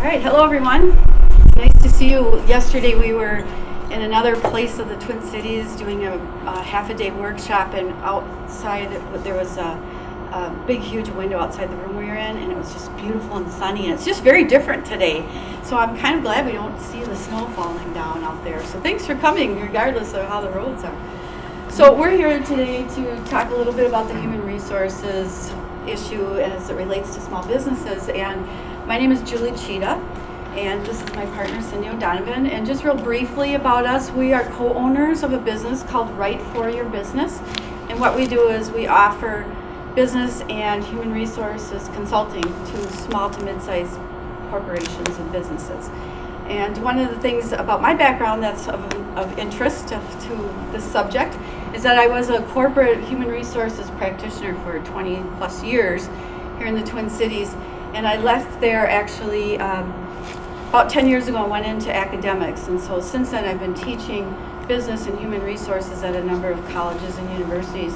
right, hello everyone. Nice to see you. Yesterday we were in another place of the Twin Cities doing a half a day workshop, and outside there was a big huge window outside the room we were in, and it was just beautiful and sunny, and it's just very different today. So I'm kind of glad we don't see the snow falling down out there. So thanks for coming regardless of how the roads are. So we're here today to talk a little bit about the human resources issue as it relates to small businesses. And my name is Julie Tschida, and this is my partner Cindy O'Donovan. And just real briefly about us, we are co-owners of a business called Right4 Your Business. And what we do is we offer business and human resources consulting to small to mid-sized corporations and businesses. And one of the things about my background that's of interest to this subject is that I was a corporate human resources practitioner for 20 plus years here in the Twin Cities. And I left there actually about 10 years ago and went into academics. And so since then I've been teaching business and human resources at a number of colleges and universities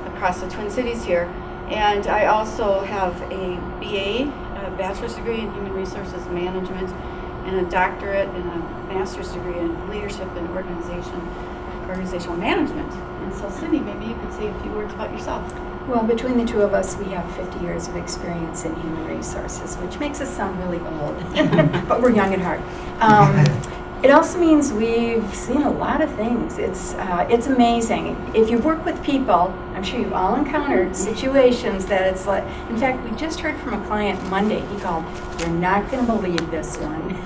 across the Twin Cities here. And I also have a BA, a bachelor's degree in human resources management, and a doctorate and a master's degree in leadership and organizational management. And so Cindy, maybe you could say a few words about yourself. Well, between the two of us, we have 50 years of experience in human resources, which makes us sound really old, but we're young at heart. It also means we've seen a lot of things. It's amazing. If you work with people, I'm sure you've all encountered situations that it's like, in fact, we just heard from a client Monday. He called, "You're not going to believe this one."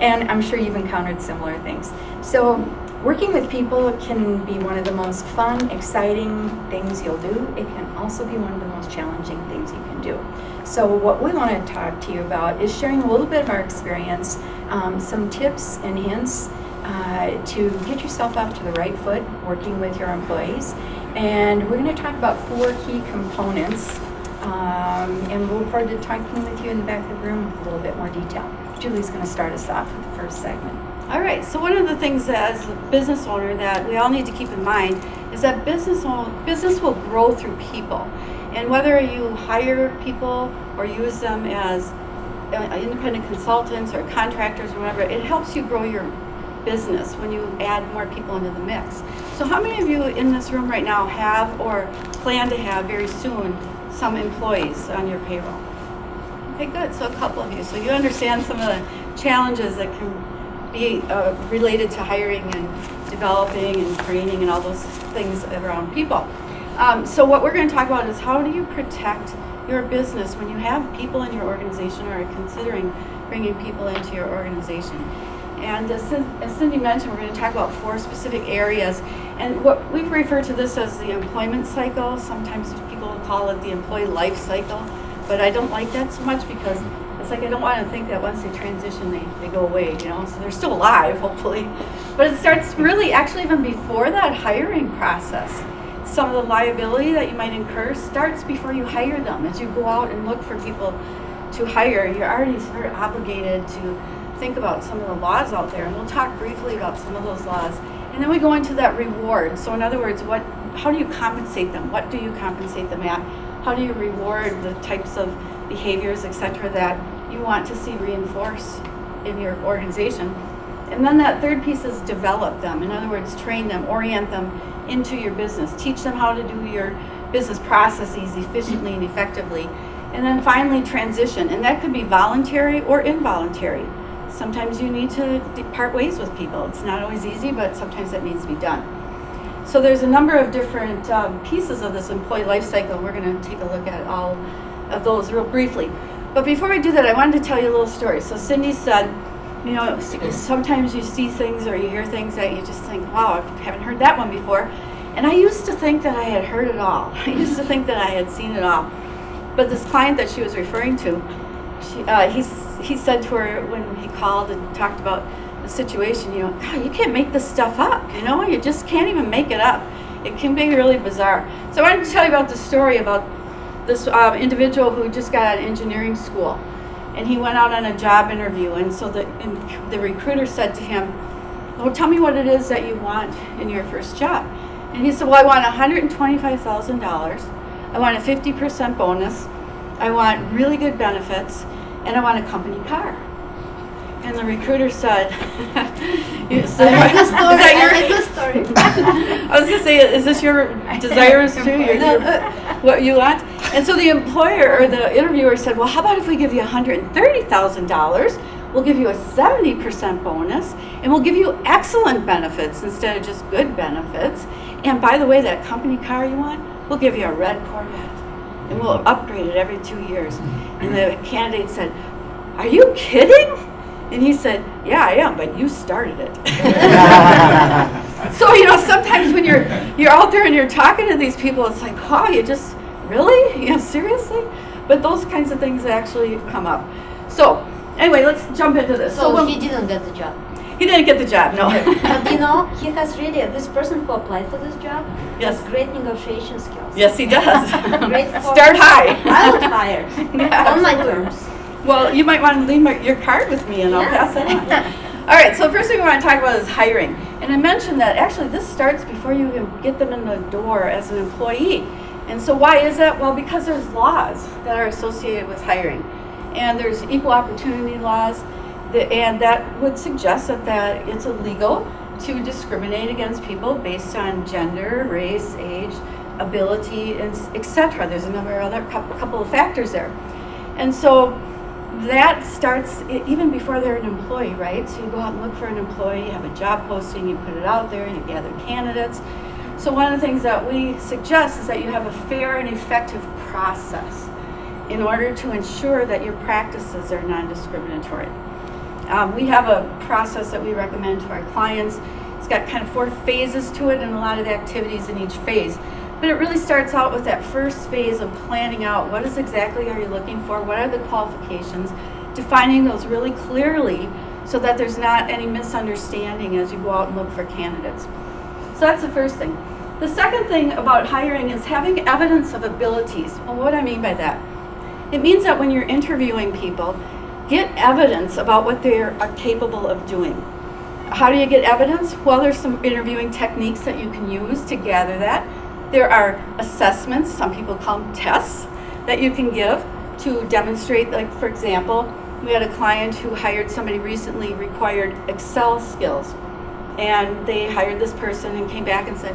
And I'm sure you've encountered similar things. So working with people can be one of the most fun, exciting things you'll do. It can also be one of the most challenging things you can do. So what we want to talk to you about is sharing a little bit of our experience, some tips and hints to get yourself off to the right foot working with your employees. And we're going to talk about 4 key components, and we'll look forward to talking with you in the back of the room with a little bit more detail. Julie's going to start us off with the first segment. All right, so one of the things as a business owner that we all need to keep in mind is that business will grow through people. And whether you hire people or use them as independent consultants or contractors or whatever, it helps you grow your business when you add more people into the mix. So how many of you in this room right now have or plan to have very soon some employees on your payroll? Okay, good. So a couple of you. So you understand some of the challenges that can be related to hiring and developing and training and all those things around people. So what we're going to talk about is how do you protect your business when you have people in your organization or are considering bringing people into your organization. And as Cindy mentioned, we're going to talk about 4 specific areas. And what we refer to this as the employment cycle. Sometimes people will call it the employee life cycle, but I don't like that so much because it's like I don't want to think that once they transition, they go away, you know, so they're still alive, hopefully. But it starts really actually even before that hiring process. Some of the liability that you might incur starts before you hire them. As you go out and look for people to hire, you're already sort of obligated to think about some of the laws out there. And we'll talk briefly about some of those laws. And then we go into that reward. So in other words, how do you compensate them? What do you compensate them at? How do you reward the types of behaviors, etc., that you want to see reinforced in your organization? And then that third piece is develop them. In other words, train them, orient them into your business. Teach them how to do your business processes efficiently and effectively. And then finally, transition. And that could be voluntary or involuntary. Sometimes you need to part ways with people. It's not always easy, but sometimes that needs to be done. So there's a number of different pieces of this employee life cycle. We're going to take a look at all of those real briefly. But before I do that, I wanted to tell you a little story. So Cindy said, you know, sometimes you see things or you hear things that you just think, wow, I haven't heard that one before. And I used to think that I had heard it all. I used to think that I had seen it all. But this client that she was referring to, he said to her when he called and talked about the situation, you know, God, you can't make this stuff up, you know, you just can't even make it up. It can be really bizarre. So I wanted to tell you about the story about this individual who just got out of engineering school. And he went out on a job interview, and so the recruiter said to him, well, tell me what it is that you want in your first job. And he said, well, I want $125,000. I want a 50% bonus. I want really good benefits, and I want a company car. and the recruiter said, is I like the story. that I your- like the story. I was gonna say, is this your desires too? What you want? And so the employer or the interviewer said, well, how about if we give you $130,000? We'll give you a 70% bonus, and we'll give you excellent benefits instead of just good benefits. And by the way, that company car you want, we'll give you a red Corvette, and we'll upgrade it every 2 years. And the candidate said, are you kidding? And he said, yeah, I am, but you started it. So, sometimes when you're out there and you're talking to these people, it's like, oh, you just, really? Seriously? But those kinds of things actually come up. So, anyway, let's jump into this. So he didn't get the job. He didn't get the job, no. But he has really, this person who applied for this job Yes. has great negotiation skills. Yes, he does. Great for- Start high. I would hire. Yeah, On my absolutely. terms. Well, you might want to leave your card with me and I'll pass it on. All right, so first thing we want to talk about is hiring. And I mentioned that actually this starts before you even get them in the door as an employee. And so why is that? Well, because there's laws that are associated with hiring. And there's equal opportunity laws, and that would suggest that it's illegal to discriminate against people based on gender, race, age, ability, and etc. There's a number of other couple of factors there. And so that starts even before they're an employee, right? So you go out and look for an employee, you have a job posting, you put it out there, you gather candidates. So one of the things that we suggest is that you have a fair and effective process in order to ensure that your practices are non-discriminatory. We have a process that we recommend to our clients. It's got kind of 4 phases to it and a lot of activities in each phase. But it really starts out with that first phase of planning out what exactly are you looking for, what are the qualifications, defining those really clearly so that there's not any misunderstanding as you go out and look for candidates. So that's the first thing. The second thing about hiring is having evidence of abilities. Well, what do I mean by that? It means that when you're interviewing people, get evidence about what they are capable of doing. How do you get evidence? Well, there's some interviewing techniques that you can use to gather that. There are assessments, some people call them tests, that you can give to demonstrate, like for example, we had a client who hired somebody recently required Excel skills. And they hired this person and came back and said,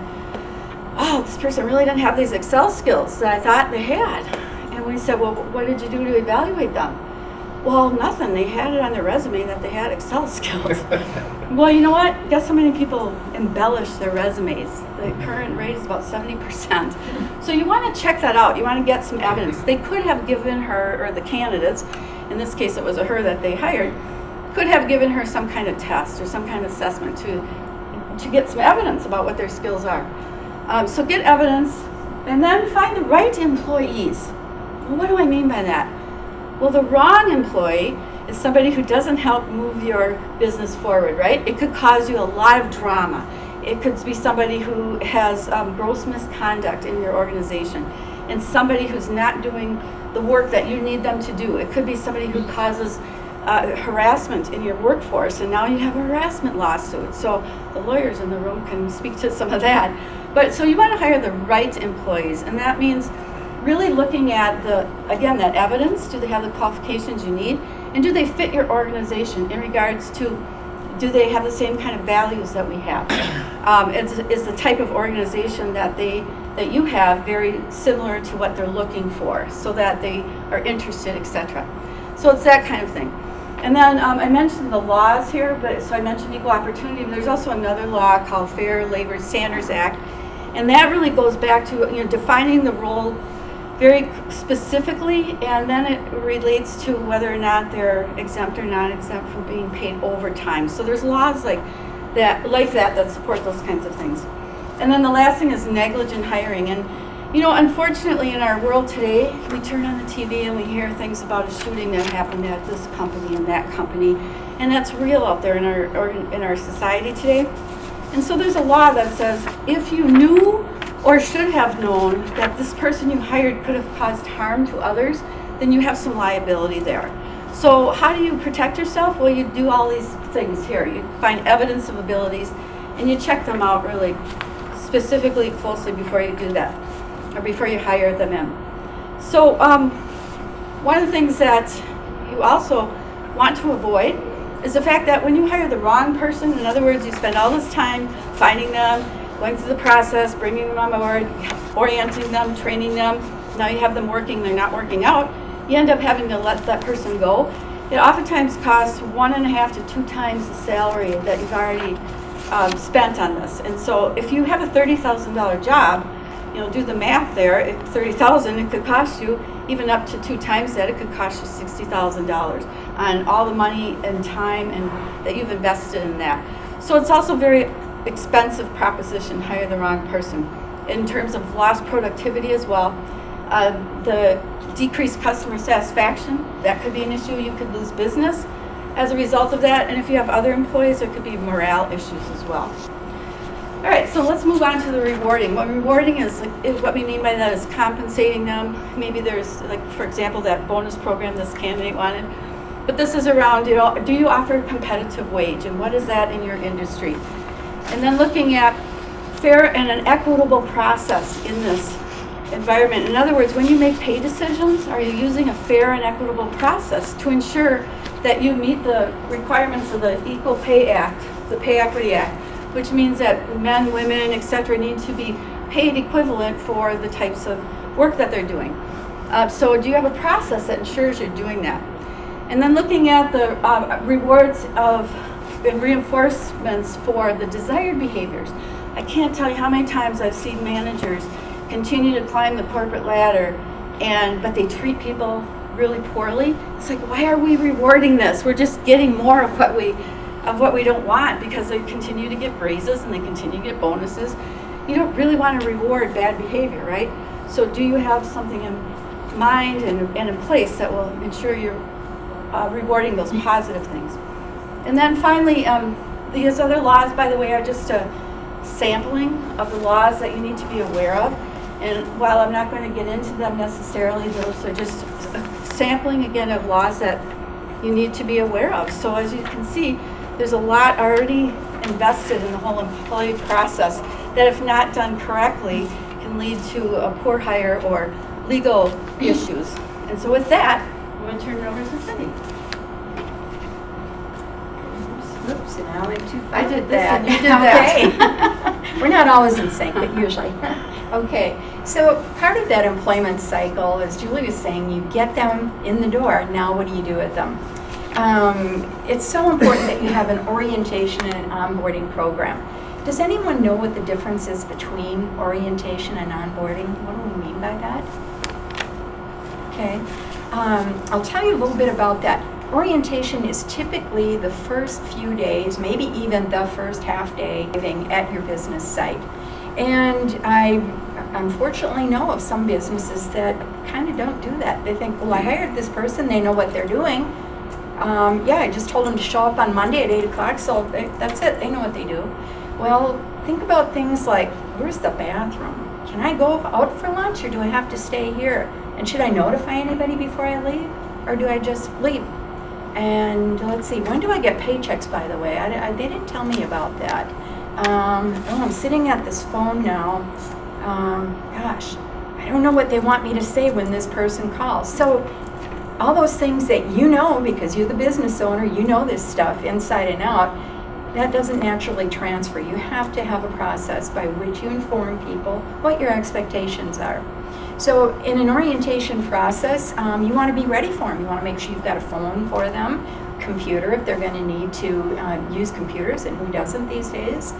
oh, this person really didn't have these Excel skills that I thought they had. And we said, well, what did you do to evaluate them? Well, nothing. They had it on their resume that they had Excel skills. Well, you know what? Guess how many people embellish their resumes? The current rate is about 70%. So you want to check that out. You want to get some evidence. They could have given her, or the candidates, in this case it was a her that they hired, could have given her some kind of test or some kind of assessment to get some evidence about what their skills are. So get evidence, and then find the right employees. Well, what do I mean by that? Well, the wrong employee is somebody who doesn't help move your business forward, right? It could cause you a lot of drama. It could be somebody who has gross misconduct in your organization and somebody who's not doing the work that you need them to do. It could be somebody who causes harassment in your workforce, and now you have a harassment lawsuit. So the lawyers in the room can speak to some of that. But so you want to hire the right employees, and that means really looking at that evidence. Do they have the qualifications you need? And do they fit your organization in regards to, do they have the same kind of values that we have? Is the type of organization that you have very similar to what they're looking for, so that they are interested, etc. So it's that kind of thing. And then I mentioned the laws here, so I mentioned equal opportunity, but there's also another law called Fair Labor Standards Act, and that really goes back to defining the role very specifically, and then it relates to whether or not they're exempt or non-exempt from being paid overtime. So there's laws like that support those kinds of things. And then the last thing is negligent hiring. And unfortunately in our world today, we turn on the TV and we hear things about a shooting that happened at this company and that company, and that's real out there in our society today. And so there's a law that says if you knew or should have known that this person you hired could have caused harm to others, then you have some liability there. So how do you protect yourself? Well, you do all these things here. You find evidence of abilities, and you check them out really specifically closely before you do that, or before you hire them in. So one of the things that you also want to avoid is the fact that when you hire the wrong person, in other words, you spend all this time finding them, going through the process, bringing them on board, orienting them, training them, now you have them working, they're not working out, you end up having to let that person go. It oftentimes costs 1.5 to 2 times the salary that you've already spent on this. And so if you have a $30,000 job, do the math there, at $30,000, it could cost you even up to 2 times that, it could cost you $60,000 on all the money and time and that you've invested in that. So it's also very expensive proposition, hire the wrong person. In terms of lost productivity as well, the decreased customer satisfaction, that could be an issue. You could lose business as a result of that. And if you have other employees, there could be morale issues as well. All right, so let's move on to the rewarding. What rewarding is what we mean by that is compensating them. Maybe there's, like, for example, that bonus program this candidate wanted. But this is around, do you offer a competitive wage? And what is that in your industry? And then looking at fair and an equitable process in this environment. In other words, when you make pay decisions, are you using a fair and equitable process to ensure that you meet the requirements of the Equal Pay Act, the Pay Equity Act, which means that men, women, etc. need to be paid equivalent for the types of work that they're doing. So do you have a process that ensures you're doing that? And then looking at the rewards of and reinforcements for the desired behaviors. I can't tell you how many times I've seen managers continue to climb the corporate ladder, but they treat people really poorly. It's like, why are we rewarding this? We're just getting more of what we don't want, because they continue to get raises and they continue to get bonuses. You don't really want to reward bad behavior, right? So do you have something in mind and in place that will ensure you're rewarding those positive things? And then finally, these other laws, by the way, are just a sampling of the laws that you need to be aware of. And while I'm not going to get into them necessarily, those are just a sampling, again, of laws that you need to be aware of. So as you can see, there's a lot already invested in the whole employee process that, if not done correctly, can lead to a poor hire or legal issues. And so with that, I'm going to turn it over to Cindy. Oops, and I went too far. I did with this that. and you did that. Okay. We're not always in sync, but usually. Okay, so part of that employment cycle, as Julie was saying, you get them in the door. Now what do you do with them? It's so important that you have an orientation and an onboarding program. Does anyone know what the difference is between orientation and onboarding? What do we mean by that? Okay, I'll tell you a little bit about that. Orientation is typically the first few days, maybe even the first half day at your business site. And I unfortunately know of some businesses that kind of don't do that. They think, well, I hired this person, they know what they're doing. Yeah, I just told them to show up on Monday at 8 o'clock, so that's it, they know what they do. Well, think about things like, where's the bathroom? Can I go out for lunch, or do I have to stay here? And should I notify anybody before I leave, or do I just leave? And let's see, when do I get paychecks, by the way? They didn't tell me about that. I'm sitting at this phone now. Gosh, I don't know what they want me to say when this person calls. So all those things that you know, because you're the business owner, you know this stuff inside and out, that doesn't naturally transfer. You have to have a process by which you inform people what your expectations are. So in an orientation process, you want to be ready for them. You want to make sure you've got a phone for them, computer if they're going to need to use computers, and who doesn't these days.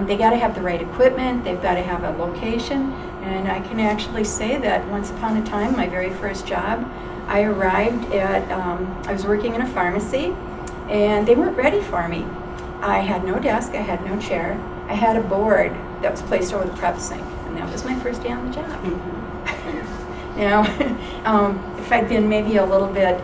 They got to have the right equipment. They've got to have a location. And I can actually say that once upon a time, my very first job, I arrived at, I was working in a pharmacy, and they weren't ready for me. I had no desk, I had no chair. I had a board that was placed over the prep sink, and that was my first day on the job. You know, if I'd been maybe a little bit,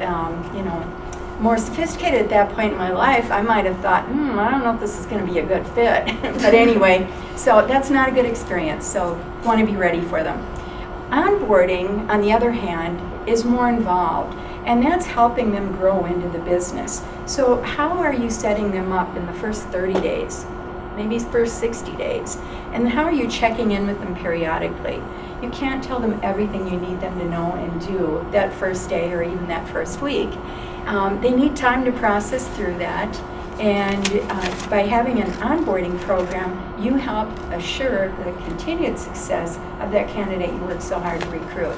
more sophisticated at that point in my life, I might have thought, I don't know if this is going to be a good fit. But anyway, so that's not a good experience, so you want to be ready for them. Onboarding, on the other hand, is more involved, and that's helping them grow into the business. So how are you setting them up in the first 30 days, maybe first 60 days? And how are you checking in with them periodically? You can't tell them everything you need them to know and do that first day or even that first week. They need time to process through that. And by having an onboarding program, you help assure the continued success of that candidate you worked so hard to recruit.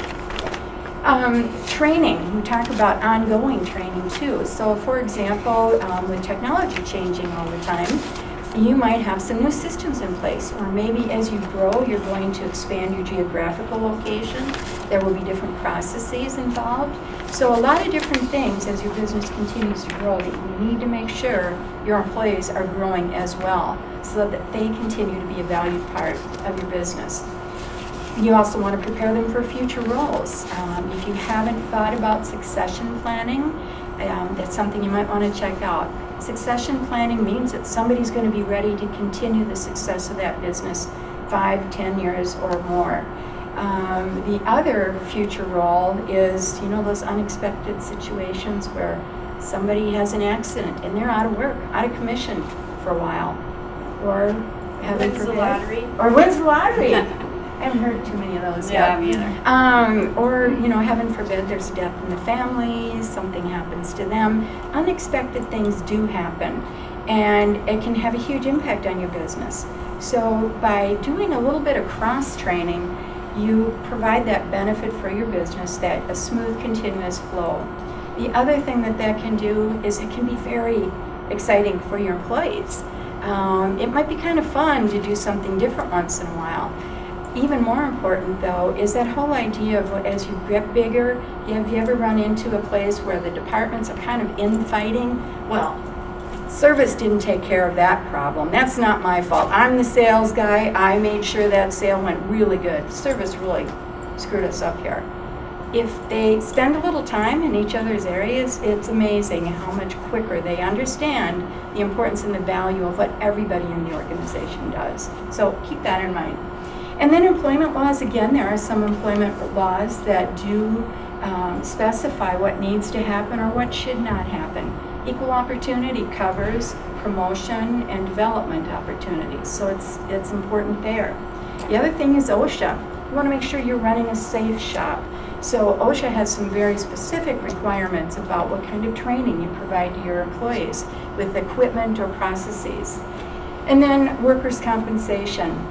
Training, we talk about ongoing training too. So for example, with technology changing all the time, you might have some new systems in place, or maybe as you grow, you're going to expand your geographical location. There will be different processes involved. So a lot of different things as your business continues to grow that you need to make sure your employees are growing as well, so that they continue to be a valued part of your business. You also want to prepare them for future roles. If you haven't thought about succession planning, that's something you might want to check out. Succession planning means that somebody's going to be ready to continue the success of that business 5, 10 years or more. The other future role is, those unexpected situations where somebody has an accident and they're out of work, out of commission for a while, or Wins the lottery. Or wins the lottery. I haven't heard too many of those yet. Me either. Or, heaven forbid, there's death in the family, something happens to them. Unexpected things do happen, and it can have a huge impact on your business. So by doing a little bit of cross-training, you provide that benefit for your business, that a smooth, continuous flow. The other thing that can do is it can be very exciting for your employees. It might be kind of fun to do something different once in a while. Even more important, though, is that whole idea of as you get bigger, have you ever run into a place where the departments are kind of infighting? Well, service didn't take care of that problem. That's not my fault. I'm the sales guy. I made sure that sale went really good. Service really screwed us up here. If they spend a little time in each other's areas, it's amazing how much quicker they understand the importance and the value of what everybody in the organization does. So keep that in mind. And then employment laws, again, there are some employment laws that do specify what needs to happen or what should not happen. Equal opportunity covers promotion and development opportunities, so it's important there. The other thing is OSHA. You want to make sure you're running a safe shop. So OSHA has some very specific requirements about what kind of training you provide to your employees with equipment or processes. And then workers' compensation.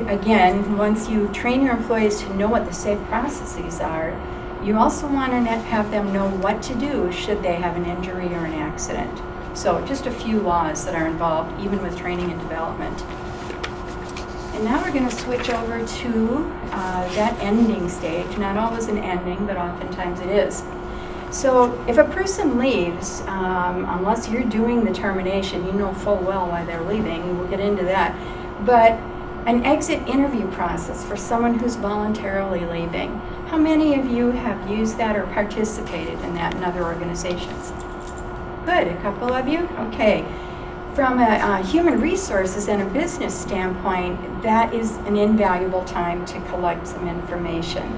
Again, once you train your employees to know what the safe processes are, you also want to have them know what to do should they have an injury or an accident. So just a few laws that are involved, even with training and development. And now we're going to switch over to that ending stage. Not always an ending, but oftentimes it is. So if a person leaves, unless you're doing the termination, you know full well why they're leaving. We'll get into that. But an exit interview process for someone who's voluntarily leaving. How many of you have used that or participated in that in other organizations? Good, a couple of you? Okay. From a human resources and a business standpoint, that is an invaluable time to collect some information.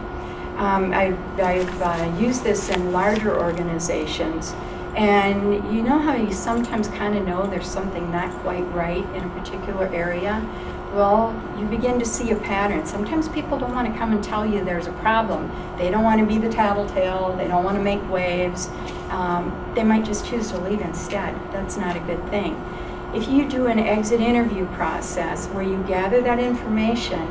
I've used this in larger organizations, and you know how you sometimes kind of know there's something not quite right in a particular area? Well, you begin to see a pattern. Sometimes people don't want to come and tell you there's a problem. They don't want to be the tattletale. They don't want to make waves. They might just choose to leave instead. That's not a good thing. If you do an exit interview process where you gather that information,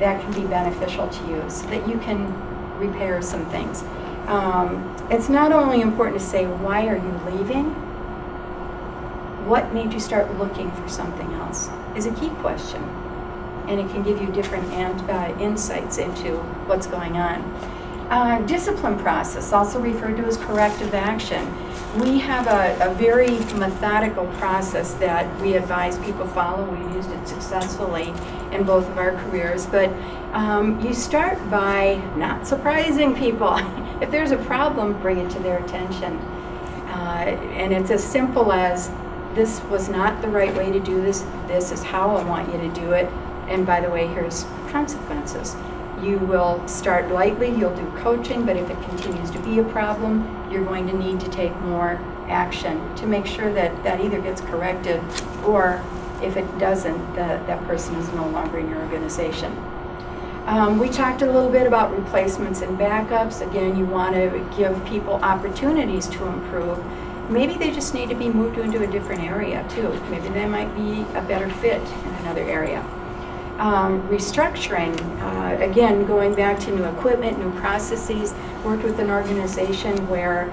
that can be beneficial to you so that you can repair some things. It's not only important to say, why are you leaving? What made you start looking for something else is a key question. And it can give you different insights into what's going on. Discipline process, also referred to as corrective action. We have a very methodical process that we advise people follow. We've used it successfully in both of our careers. But you start by not surprising people. If there's a problem, bring it to their attention. And it's as simple as, this was not the right way to do this. This is how I want you to do it. And by the way, here's consequences. You will start lightly, you'll do coaching, but if it continues to be a problem, you're going to need to take more action to make sure that that either gets corrected, or if it doesn't, that person is no longer in your organization. We talked a little bit about replacements and backups. Again, you want to give people opportunities to improve. Maybe they just need to be moved into a different area too. Maybe they might be a better fit in another area. Restructuring, again, going back to new equipment, new processes, worked with an organization where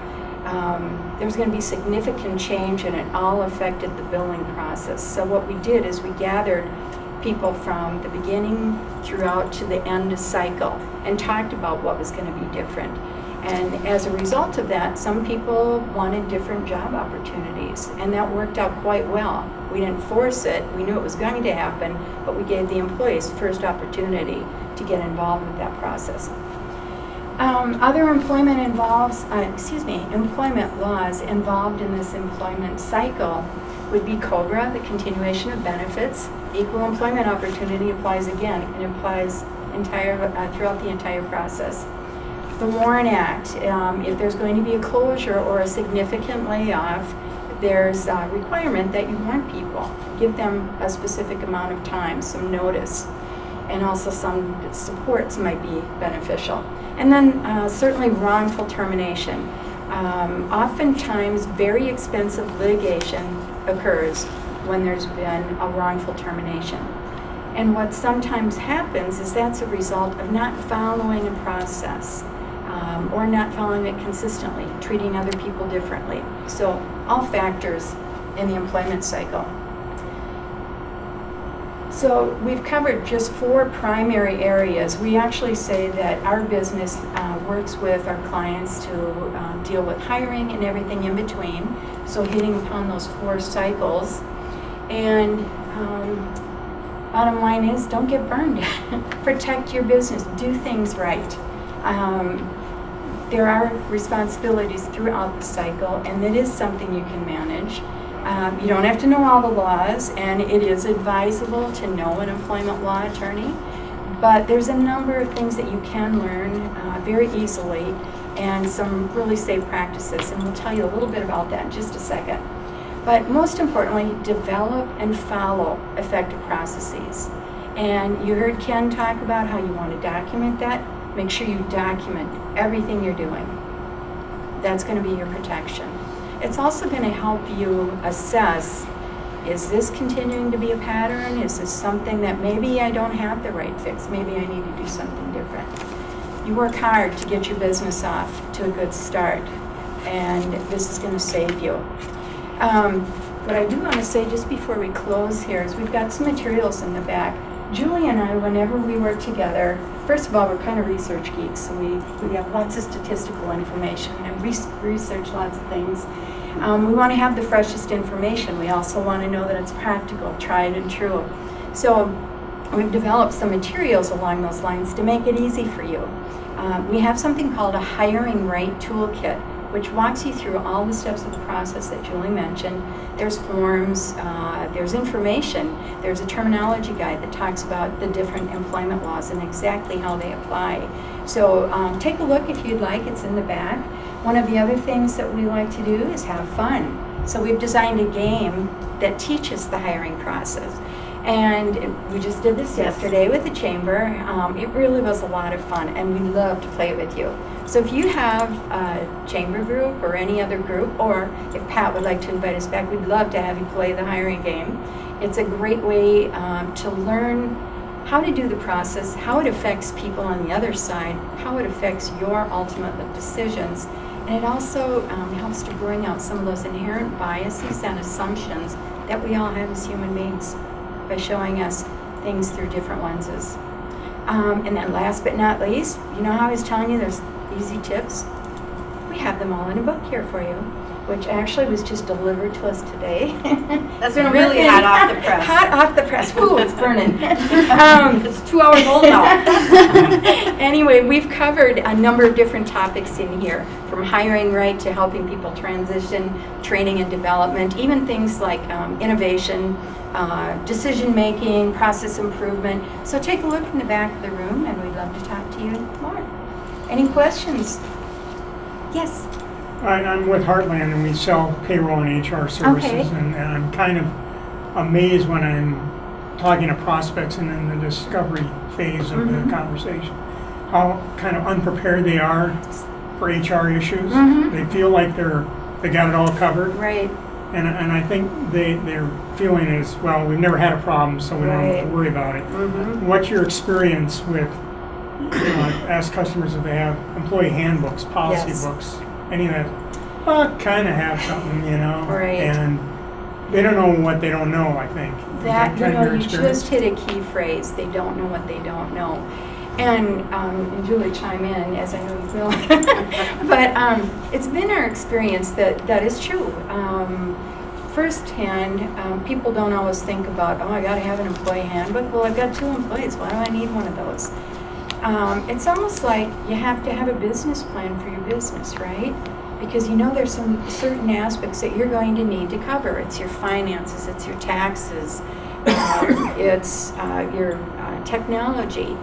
there was going to be significant change and it all affected the billing process. So what we did is we gathered people from the beginning throughout to the end cycle and talked about what was going to be different. And as a result of that, some people wanted different job opportunities, and that worked out quite well. We didn't force it, we knew it was going to happen, but we gave the employees first opportunity to get involved with that process. Other employment employment laws involved in this employment cycle would be COBRA, the continuation of benefits. Equal employment opportunity applies again, and applies throughout the entire process. The WARN Act, if there's going to be a closure or a significant layoff, there's a requirement that you warn people, give them a specific amount of time, some notice, and also some supports might be beneficial. And then certainly wrongful termination. Oftentimes very expensive litigation occurs when there's been a wrongful termination. And what sometimes happens is that's a result of not following a process. Or not following it consistently, treating other people differently. So all factors in the employment cycle. So we've covered just 4 primary areas. We actually say that our business works with our clients to deal with hiring and everything in between. So hitting upon those 4 cycles. And bottom line is, don't get burned. Protect your business, do things right. There are responsibilities throughout the cycle, and it is something you can manage. You don't have to know all the laws, and it is advisable to know an employment law attorney, but there's a number of things that you can learn very easily, and some really safe practices, and we'll tell you a little bit about that in just a second. But most importantly, develop and follow effective processes. And you heard Ken talk about how you want to document that. Make sure you document everything you're doing. That's going to be your protection. It's also going to help you assess, is this continuing to be a pattern? Is this something that maybe I don't have the right fix? Maybe I need to do something different. You work hard to get your business off to a good start, and this is going to save you. What I do want to say just before we close here is we've got some materials in the back. Julie and I, whenever we work together, first of all, we're kind of research geeks, so we have lots of statistical information and research lots of things. We want to have the freshest information. We also want to know that it's practical, tried and true. So we've developed some materials along those lines to make it easy for you. We have something called a Hiring Right Toolkit, which walks you through all the steps of the process that Julie mentioned. There's forms, there's information, there's a terminology guide that talks about the different employment laws and exactly how they apply. So take a look if you'd like, it's in the back. One of the other things that we like to do is have fun. So we've designed a game that teaches the hiring process. And we just did this yesterday with the chamber. It really was a lot of fun, and we love to play it with you. So if you have a chamber group or any other group, or if Pat would like to invite us back, we'd love to have you play the hiring game. It's a great way to learn how to do the process, how it affects people on the other side, how it affects your ultimate decisions. And it also helps to bring out some of those inherent biases and assumptions that we all have as human beings, by showing us things through different lenses. And then last but not least, you know how I was telling you there's easy tips? We have them all in a book here for you, which actually was just delivered to us today. That's been really hot off the press. Hot off the press. Ooh, it's burning. It's 2 hours old now. Anyway, we've covered a number of different topics in here, from hiring right to helping people transition, training and development, even things like innovation, decision making, process improvement. So take a look in the back of the room, and we'd love to talk to you more. Any questions? Yes. I'm with Heartland, and we sell payroll and HR services, Okay. and I'm kind of amazed when I'm talking to prospects and in the discovery phase of the conversation, how kind of unprepared they are for HR issues. They feel like they got it all covered. Right. And I think their feeling is, well, we've never had a problem, so we don't have to worry about it. What's your experience with, ask customers if they have employee handbooks, policy Yes. books, any of that? Well, kind of have something, Right. and they don't know what they don't know, I think. Is That, kind of your you experience? just hit a key phrase. They don't know what they don't know. And Julie, chime in, as I know you will. But it's been our experience that is true. Firsthand, people don't always think about, oh, I got to have an employee handbook. Well, I've got 2 employees. Why do I need one of those? It's almost like you have to have a business plan for your business, right? Because there's some certain aspects that you're going to need to cover. It's your finances, it's your taxes, it's your technology.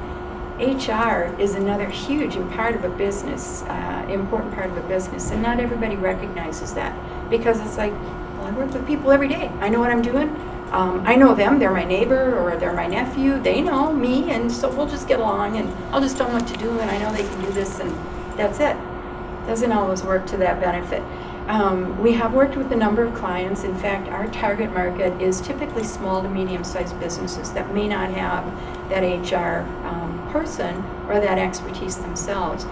HR is another huge part of a business, important part of a business, and not everybody recognizes that because it's like, well, I work with people every day. I know what I'm doing. I know them. They're my neighbor or they're my nephew. They know me, and so we'll just get along, and I'll just tell them what to do, and I know they can do this, and that's it. Doesn't always work to that benefit. We have worked with a number of clients. In fact, our target market is typically small to medium-sized businesses that may not have that HR person or that expertise themselves.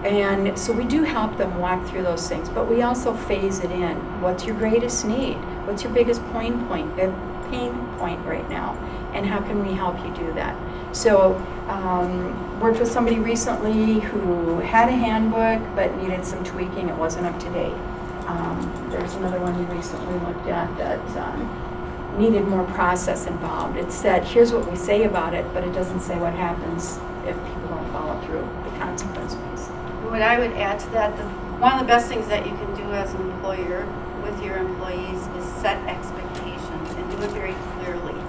And so we do help them walk through those things, but we also phase it in. What's your greatest need? What's your biggest pain point right now? And how can we help you do that? So worked with somebody recently who had a handbook but needed some tweaking. It wasn't up to date. There's another one we recently looked at that needed more process involved. It said, here's what we say about it, but it doesn't say what happens if people don't follow through, the consequence piece. What I would add to that, one of the best things that you can do as an employer with your employees is set expectations and do it very clearly.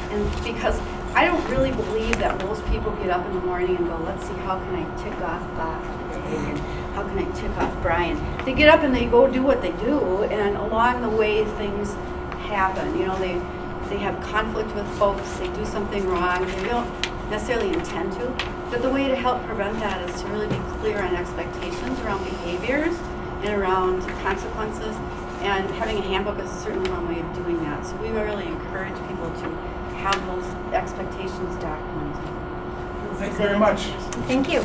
And because I don't really believe that most people get up in the morning and go, let's see, how can I tick off Bob today? And how can I tick off Brian? They get up and they go do what they do, and along the way things happen. They have conflict with folks, they do something wrong, they don't necessarily intend to. But the way to help prevent that is to really be clear on expectations around behaviors and around consequences. And having a handbook is certainly one way of doing that. So we really encourage people to have those expectations documented. Thank you very much. Thank you.